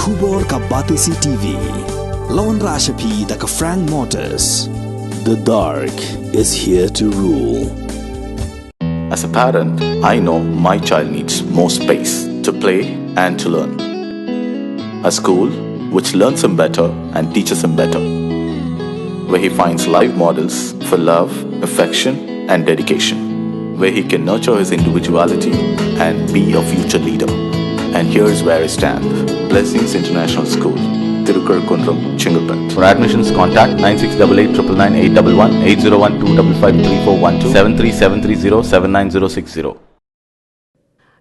Kubor ka Batisi TV. Lawan Rashapi da ka Frank Motors. The dark is here to rule. As a parent, I know my child needs more space to play and to learn. A school which learns him better and teaches him better, where he finds live models for love, affection and dedication, where he can nurture his individuality and be a future leader. And here's where I stand. Blessings International School, Tirukurakkundram, Chingalpet. For admissions, contact 9688999811 8012553412 73730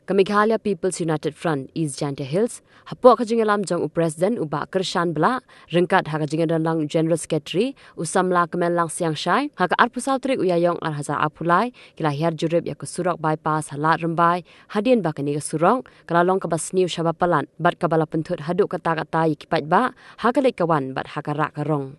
Kamighalya People's United Front East Jantia Hills hapok kajingalam jong President uba Kershan bla rengkat ha kajingalang General Secretary usamla kemelang siang syai ha ka arpusautri uyayong arhazar apulai kila hiar jurib ya ke Surok bypass ha Ladrymbai hadien ba kini ke Surok kalalong ka basniu syabapalan bat kabala pentut haduk kata-kata yikipat ba ha kalek kawan bat ha karak karong.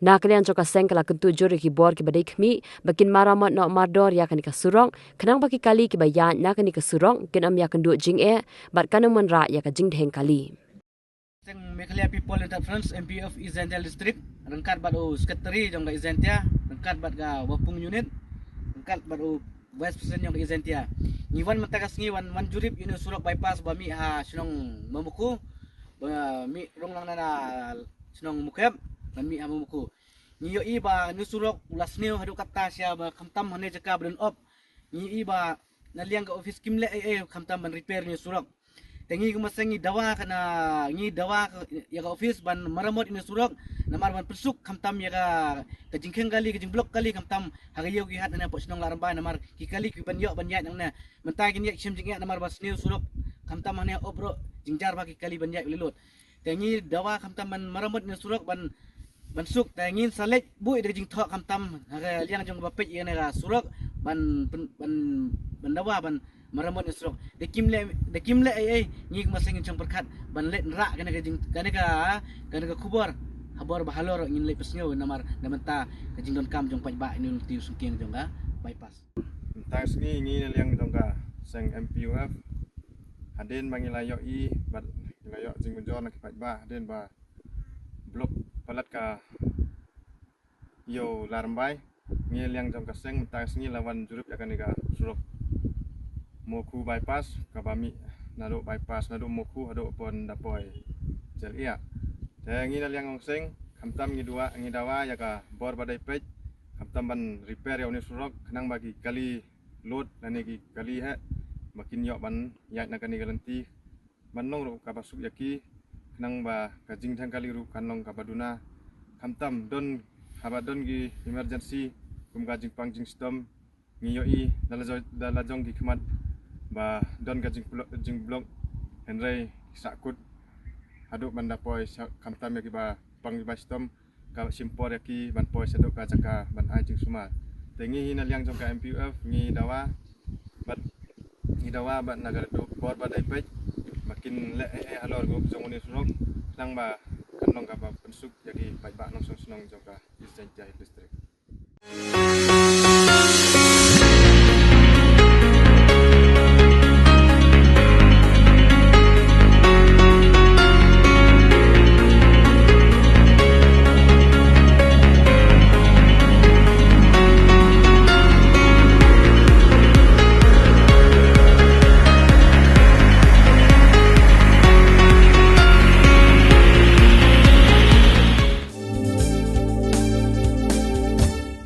Na kalian joka seng kala kentu juri ki bor ki badai kmi bakin Maramot no mardor ya kani ka Surok kenang baki kali ki bayan na kani ka Surok ken am ya kendu jing bat kanang menra ya ka jing dheng kali Seng Mekhalia People United Front Mpuf Izentel District rengkat bat o secretary jong ka Izentia rengkat bat ga wapung unit rengkat bat o vice president jong ka Izentia ngiwan matakas ngiwan wan jurip ini Surok bypass ba mi ha sinong memuku ba mi rong lang na sinong mukep Nami amuku. Niyo iba ni Surok ulas niyo hadu kata siya ba kamtam hane jaka bren op. Ni iba naliang ka office kimle kamtam ban repair ni Surok. Tengi kumasangi dawa kana ngi dawa ya ka office ban Maramot ini Surok namar ban persuk kamtam ya ka jingkeng kali ka jingblok kali kamtam hagayo gi hat na po sinong Ladrymbai namar kikali ki ban yo ban yat nang na mentai kin yak sim jingya namar bas niyo Surok kamtam hane opro jingjar ba kikali ban yat lelot. Tengi dawa kamtam ban Maramot ini Surok ban Bansuk tangin salek bu dari jing thok kamtam liang jong bapet ye na Surok ban dawa ban Maramot ni Surok de kimle ngi masing jong perkat ban let rak kana ka jing kana ka kubor habor bahalor ngin le pesnyo namar namenta ka jing don kam jong pajba ni tiu sungking jong ka bypass tas ngi liang jong ka seng MPUF haden bangilayo I bat layo jing jon ki pajba haden ba blok palat ka yo Ladrymbai ngil yang jam kaseng mentas ngi lawan jurup akan ka Surok moku bypass ka bami nado bypass nado moku hado pon dapoi jel iya te ngi yang seng kamtam ngi dua ngi dawa ya ka bor badai pej kamtam ban repair ya ni Surok kenang bagi kali load nani ki kali ha makin yo ban ya na kan ni galanti manong ro ka basuk yaki nang ba kajing thang kali ru kanong kabaduna kamtam don habadon gi emergency kum kajing pangjing stom ngiyoi dalajong gi khmat ba don kajing blok henry sakut haduk banda poi kamtam gi ba pangi ba stom ka simpor yaki ban poi sedok ka jaka ban ajing suma tengi hinal yang jong ka MPUF ngi dawa bat nagar do bor badai pej makin le halor go jong ni Surok nang ba kanong ka ba pensuk jadi baik ba nong sonong jong ka East Jantia District